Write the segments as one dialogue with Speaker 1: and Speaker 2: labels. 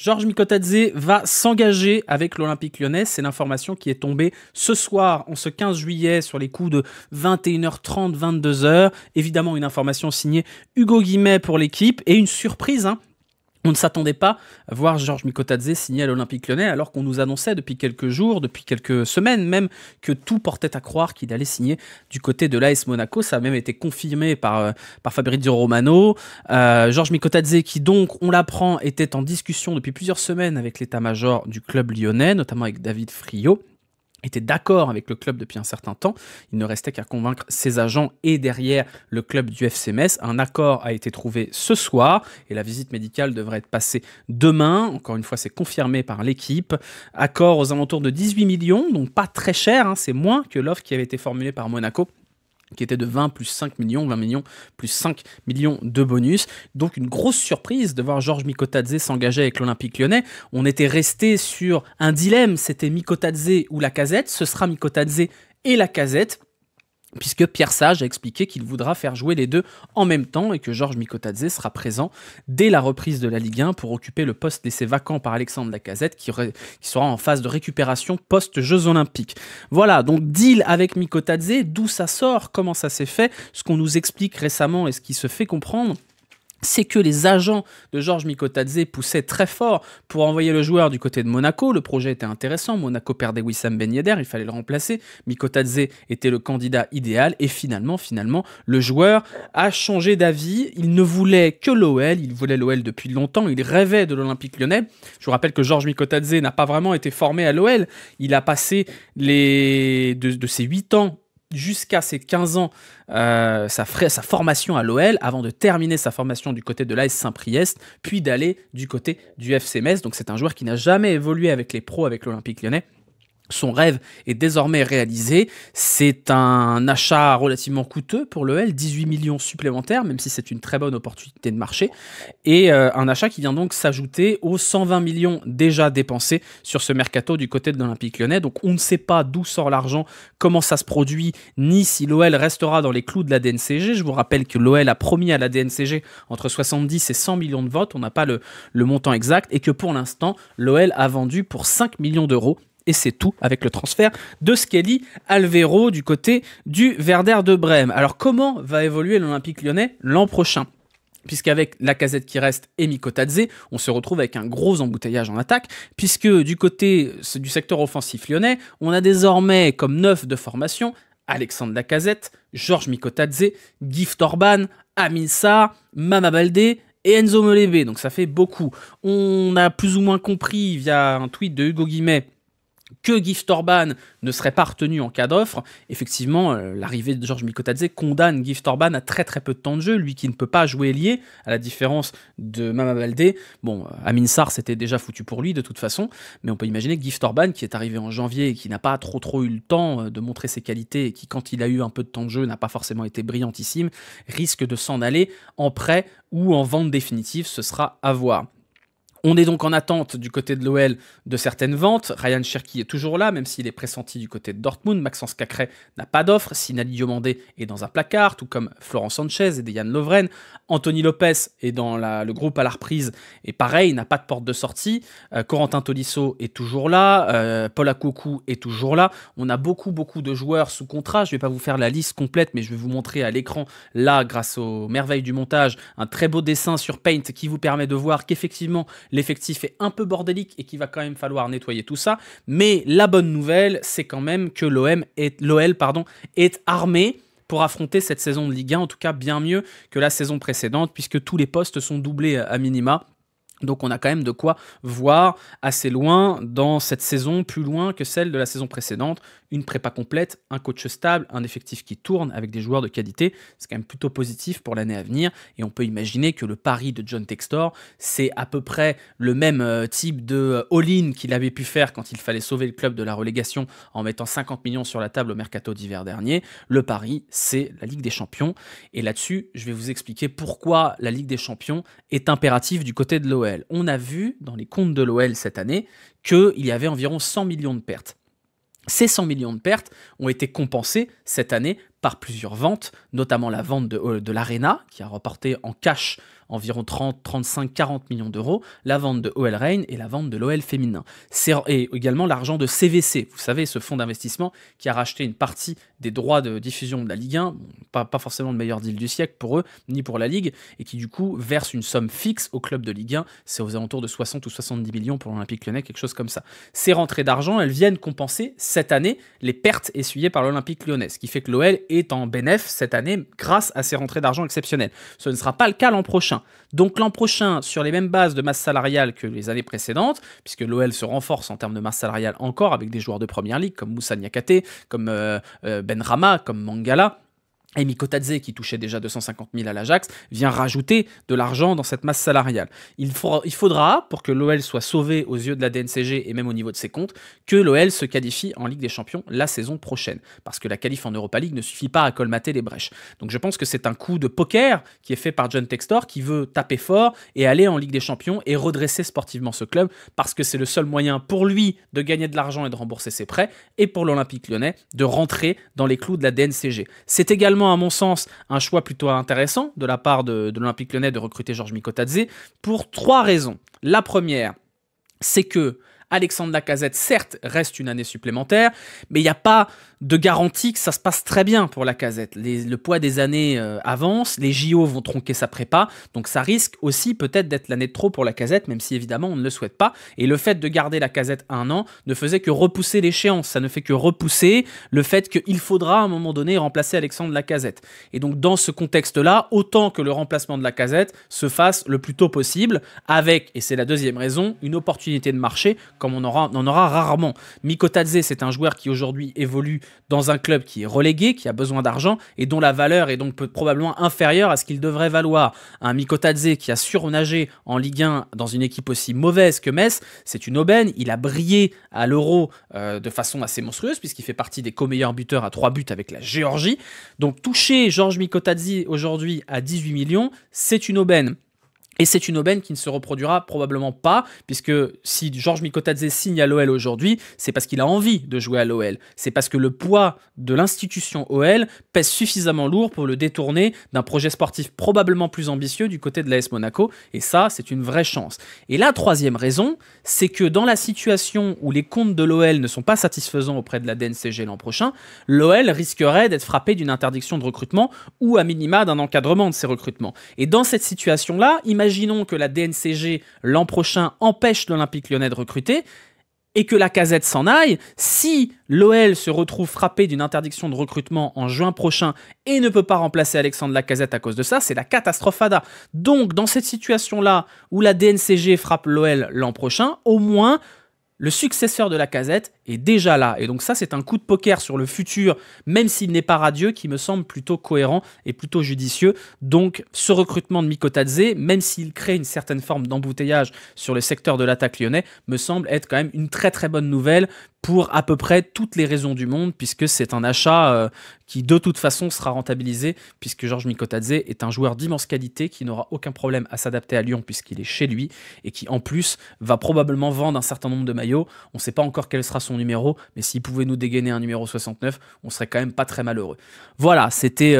Speaker 1: Georges Mikotadze va s'engager avec l'Olympique Lyonnais. C'est l'information qui est tombée ce soir, en ce 15 juillet, sur les coups de 21h30, 22h. Évidemment, une information signée Hugo Guimet pour l'équipe et une surprise, hein. On ne s'attendait pas à voir Georges Mikotadze signer à l'Olympique Lyonnais alors qu'on nous annonçait depuis quelques jours, depuis quelques semaines même, que tout portait à croire qu'il allait signer du côté de l'AS Monaco. Ça a même été confirmé par Fabrizio Romano. Georges Mikotadze qui donc, on l'apprend, était en discussion depuis plusieurs semaines avec l'état-major du club lyonnais, notamment avec David Friot, était d'accord avec le club depuis un certain temps. Il ne restait qu'à convaincre ses agents et derrière le club du FC Metz. Un accord a été trouvé ce soir et la visite médicale devrait être passée demain. Encore une fois, c'est confirmé par l'équipe. Accord aux alentours de 18 millions, donc pas très cher, hein. C'est moins que l'offre qui avait été formulée par Monaco, qui était de 20 plus 5 millions, 20 millions plus 5 millions de bonus. Donc une grosse surprise de voir Georges Mikotadze s'engager avec l'Olympique Lyonnais. On était resté sur un dilemme, c'était Mikotadze ou Lacazette. Ce sera Mikotadze et Lacazette, puisque Pierre Sage a expliqué qu'il voudra faire jouer les deux en même temps et que Georges Mikotadze sera présent dès la reprise de la Ligue 1 pour occuper le poste laissé vacant par Alexandre Lacazette qui sera en phase de récupération post-Jeux Olympiques. Voilà, donc deal avec Mikotadze, d'où ça sort, comment ça s'est fait, ce qu'on nous explique récemment et ce qui se fait comprendre, c'est que les agents de Georges Mikotadze poussaient très fort pour envoyer le joueur du côté de Monaco. Le projet était intéressant. Monaco perdait Wissam Ben Yedder, il fallait le remplacer. Mikotadze était le candidat idéal. Et finalement, le joueur a changé d'avis. Il ne voulait que l'OL. Il voulait l'OL depuis longtemps. Il rêvait de l'Olympique Lyonnais. Je vous rappelle que Georges Mikotadze n'a pas vraiment été formé à l'OL. Il a passé de ses 8 ans jusqu'à ses 15 ans, sa formation à l'OL, avant de terminer sa formation du côté de l'AS Saint-Priest, puis d'aller du côté du FC Metz. Donc c'est un joueur qui n'a jamais évolué avec les pros, avec l'Olympique Lyonnais. Son rêve est désormais réalisé. C'est un achat relativement coûteux pour l'OL, 18 millions supplémentaires, même si c'est une très bonne opportunité de marché. Et un achat qui vient donc s'ajouter aux 120 millions déjà dépensés sur ce mercato du côté de l'Olympique Lyonnais. Donc on ne sait pas d'où sort l'argent, comment ça se produit, ni si l'OL restera dans les clous de la DNCG. Je vous rappelle que l'OL a promis à la DNCG entre 70 et 100 millions de votes. On n'a pas le montant exact et que pour l'instant, l'OL a vendu pour 5 millions d'euros. Et c'est tout avec le transfert de Skelly Alvero du côté du Werder de Brême. Alors comment va évoluer l'Olympique Lyonnais l'an prochain ? Puisqu'avec Lacazette qui reste et Mikotadze, on se retrouve avec un gros embouteillage en attaque, puisque du côté du secteur offensif lyonnais, on a désormais comme neuf de formation Alexandre Lacazette, Georges Mikotadze, Gift Orban, Amin Sarr, Mama Baldé et Enzo Molébé. Donc ça fait beaucoup. On a plus ou moins compris via un tweet de Hugo Guimet que Gift Orban ne serait pas retenu en cas d'offre. Effectivement, l'arrivée de Georges Mikotadze condamne Gift Orban à très très peu de temps de jeu, lui qui ne peut pas jouer ailier, à la différence de Mama Baldé. Bon, Amin Sarr, c'était déjà foutu pour lui de toute façon, mais on peut imaginer que Gift Orban, qui est arrivé en janvier et qui n'a pas trop eu le temps de montrer ses qualités, et qui, quand il a eu un peu de temps de jeu, n'a pas forcément été brillantissime, risque de s'en aller en prêt ou en vente définitive, ce sera à voir. On est donc en attente du côté de l'OL de certaines ventes. Ryan Cherki est toujours là, même s'il est pressenti du côté de Dortmund. Maxence Cacré n'a pas d'offre. Sinali Diomandé est dans un placard, tout comme Florent Sanchez et Dejan Lovren. Anthony Lopez est dans le groupe à la reprise et pareil, il n'a pas de porte de sortie. Corentin Tolisso est toujours là. Paul Akoukou est toujours là. On a beaucoup de joueurs sous contrat. Je ne vais pas vous faire la liste complète, mais je vais vous montrer à l'écran, là, grâce aux merveilles du montage, un très beau dessin sur Paint qui vous permet de voir qu'effectivement, l'effectif est un peu bordélique et qu'il va quand même falloir nettoyer tout ça. Mais la bonne nouvelle, c'est quand même que l'OL est armé pour affronter cette saison de Ligue 1, en tout cas bien mieux que la saison précédente, puisque tous les postes sont doublés à minima. Donc on a quand même de quoi voir assez loin dans cette saison, plus loin que celle de la saison précédente. Une prépa complète, un coach stable, un effectif qui tourne avec des joueurs de qualité. C'est quand même plutôt positif pour l'année à venir. Et on peut imaginer que le pari de John Textor, c'est à peu près le même type de all-in qu'il avait pu faire quand il fallait sauver le club de la relégation en mettant 50 millions sur la table au mercato d'hiver dernier. Le pari, c'est la Ligue des Champions. Et là-dessus, je vais vous expliquer pourquoi la Ligue des Champions est impérative du côté de l'OL. On a vu dans les comptes de l'OL cette année qu'il y avait environ 100 millions de pertes. Ces 100 millions de pertes ont été compensés cette année par plusieurs ventes, notamment la vente de l'Arena, qui a rapporté en cash environ 30, 35, 40 millions d'euros, la vente de OL Reign et la vente de l'OL féminin. Et également l'argent de CVC, vous savez, ce fonds d'investissement qui a racheté une partie des droits de diffusion de la Ligue 1, pas forcément le meilleur deal du siècle pour eux, ni pour la Ligue, et qui du coup verse une somme fixe au club de Ligue 1, c'est aux alentours de 60 ou 70 millions pour l'Olympique Lyonnais, quelque chose comme ça. Ces rentrées d'argent, elles viennent compenser cette année les pertes essuyées par l'Olympique Lyonnais, ce qui fait que l'OL est en bénéf cette année grâce à ces rentrées d'argent exceptionnelles. Ce ne sera pas le cas l'an prochain. Donc l'an prochain, sur les mêmes bases de masse salariale que les années précédentes, puisque l'OL se renforce en termes de masse salariale encore avec des joueurs de première ligue comme Moussa Niakhaté, comme Benrahma, comme Mangala, et Mikotadze, qui touchait déjà 250 000 à l'Ajax, vient rajouter de l'argent dans cette masse salariale. Il faudra, pour que l'OL soit sauvé aux yeux de la DNCG et même au niveau de ses comptes, que l'OL se qualifie en Ligue des Champions la saison prochaine. Parce que la qualif en Europa League ne suffit pas à colmater les brèches. Donc je pense que c'est un coup de poker qui est fait par John Textor, qui veut taper fort et aller en Ligue des Champions et redresser sportivement ce club, parce que c'est le seul moyen pour lui de gagner de l'argent et de rembourser ses prêts, et pour l'Olympique Lyonnais de rentrer dans les clous de la DNCG. C'est également, à mon sens, un choix plutôt intéressant de la part de l'Olympique Lyonnais de recruter Georges Mikotadze pour 3 raisons. La première, c'est que Alexandre Lacazette, certes, reste une année supplémentaire, mais il n'y a pas de garantie que ça se passe très bien pour Lacazette. Le poids des années avance, les JO vont tronquer sa prépa, donc ça risque aussi peut-être d'être l'année de trop pour Lacazette, même si évidemment on ne le souhaite pas. Et le fait de garder Lacazette 1 an ne faisait que repousser l'échéance, ça ne fait que repousser le fait qu'il faudra à un moment donné remplacer Alexandre Lacazette. Et donc dans ce contexte-là, autant que le remplacement de Lacazette se fasse le plus tôt possible, avec, et c'est la deuxième raison, une opportunité de marché comme on en aura rarement. Mikotadze, c'est un joueur qui aujourd'hui évolue dans un club qui est relégué, qui a besoin d'argent et dont la valeur est donc probablement inférieure à ce qu'il devrait valoir. Un Mikotadze qui a surnagé en Ligue 1 dans une équipe aussi mauvaise que Metz, c'est une aubaine. Il a brillé à l'Euro de façon assez monstrueuse puisqu'il fait partie des co-meilleurs buteurs à 3 buts avec la Géorgie. Donc toucher Georges Mikotadze aujourd'hui à 18 millions, c'est une aubaine. Et c'est une aubaine qui ne se reproduira probablement pas, puisque si Georges Mikotadze signe à l'OL aujourd'hui, c'est parce qu'il a envie de jouer à l'OL. C'est parce que le poids de l'institution OL pèse suffisamment lourd pour le détourner d'un projet sportif probablement plus ambitieux du côté de l'AS Monaco. Et ça, c'est une vraie chance. Et la troisième raison, c'est que dans la situation où les comptes de l'OL ne sont pas satisfaisants auprès de la DNCG l'an prochain, l'OL risquerait d'être frappé d'une interdiction de recrutement ou à minima d'un encadrement de ces recrutements. Et dans cette situation-là, imaginons que la DNCG l'an prochain empêche l'Olympique Lyonnais de recruter et que Lacazette s'en aille. Si l'OL se retrouve frappé d'une interdiction de recrutement en juin prochain et ne peut pas remplacer Alexandre Lacazette à cause de ça, c'est la catastrophada. Donc dans cette situation-là où la DNCG frappe l'OL l'an prochain, au moins le successeur de Lacazette est déjà là. Et donc ça, c'est un coup de poker sur le futur, même s'il n'est pas radieux, qui me semble plutôt cohérent et plutôt judicieux. Donc ce recrutement de Mikotadze, même s'il crée une certaine forme d'embouteillage sur le secteur de l'attaque lyonnais, me semble être quand même une très très bonne nouvelle pour à peu près toutes les raisons du monde, puisque c'est un achat qui de toute façon sera rentabilisé, puisque Georges Mikotadze est un joueur d'immense qualité qui n'aura aucun problème à s'adapter à Lyon puisqu'il est chez lui et qui en plus va probablement vendre un certain nombre de maillots. On ne sait pas encore quel sera son numéro, mais s'il pouvait nous dégainer un numéro 69, on serait quand même pas très malheureux. Voilà, c'était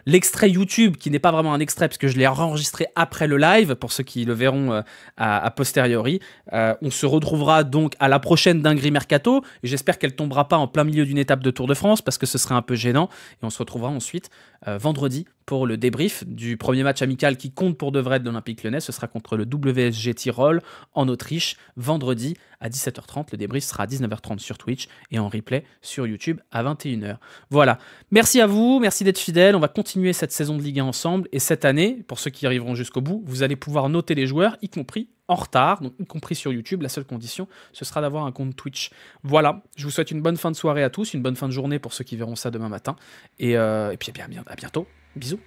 Speaker 1: l'extrait YouTube qui n'est pas vraiment un extrait puisque je l'ai enregistré après le live pour ceux qui le verront a posteriori. On se retrouvera donc à la prochaine dinguerie mercato et j'espère qu'elle tombera pas en plein milieu d'une étape de Tour de France parce que ce serait un peu gênant et on se retrouvera ensuite vendredi pour le débrief du premier match amical qui compte pour de vrai de l'Olympique Lyonnais. Ce sera contre le WSG Tirol en Autriche vendredi à 17h30. Le débrief sera à 19h30 sur Twitch et en replay sur YouTube à 21h. Voilà, merci à vous, merci d'être fidèles. On va continuer cette saison de Ligue 1 ensemble et cette année, pour ceux qui arriveront jusqu'au bout, vous allez pouvoir noter les joueurs, y compris en retard, donc y compris sur YouTube. La seule condition, ce sera d'avoir un compte Twitch. Voilà, je vous souhaite une bonne fin de soirée à tous, une bonne fin de journée pour ceux qui verront ça demain matin. Et puis à bientôt. Bisous.